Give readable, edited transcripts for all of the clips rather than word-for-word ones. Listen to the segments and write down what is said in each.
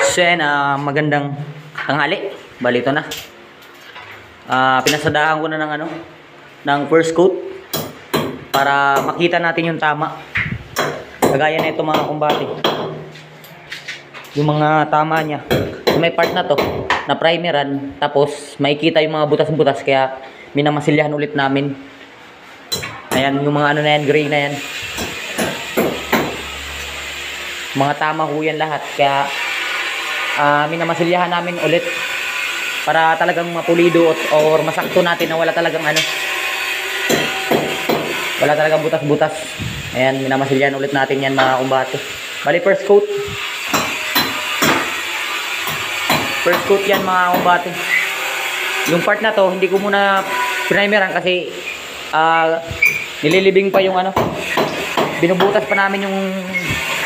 So yan, magandang tanghali. Bali ito na. Pinasadahan ko na ng ng first coat para makita natin yung tama. Kagaya na ito mga kumbate. Yung mga tama niya. So, may part na to na primeran, tapos makikita yung mga butas-butas kaya minamasilyahan ulit namin. Ayan, yung mga na yan, gray na yan. Mga tama ho yan lahat kaya minamasilyahan namin ulit para talagang mapulido or masakto natin na wala talagang wala talagang butas-butas. Ayan, minamasilyahan ulit natin yan mga kumbate. Bali first coat. First coat yan mga kumbate. Yung part na to, hindi ko muna primeran kasi nililibing pa yung binubutas pa namin yung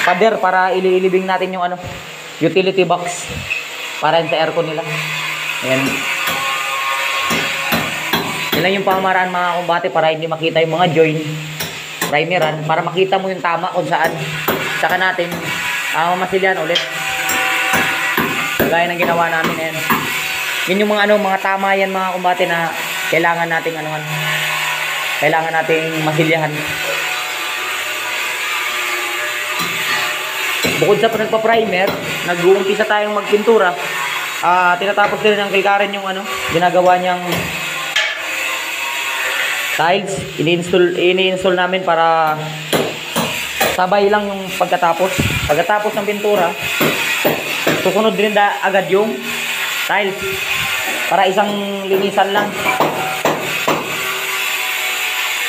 pader para ililibing natin yung utility box para sa aircon nila. Ayan. Yan lang yung pamaraan mga kumbate para hindi makita yung mga join. Primeran para makita mo yung tama kung saan. Saka natin mamasilyan ulit. Gaya ng ginawa namin na yan. Yun yung mga tama yan mga kumbate na kailangan nating kailangan nating masilyahan. Bukod sa nagpa-primer, nag-uumpisa tayong magpintura. Tinatapos din ng Kilkaren yung ginagawa niyang tiles. Ini-install namin para sabay lang yung pagkatapos. Pagkatapos ng pintura, susunod din agad yung tiles para isang linisan lang.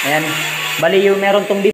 Ayan. Bali yung meron tong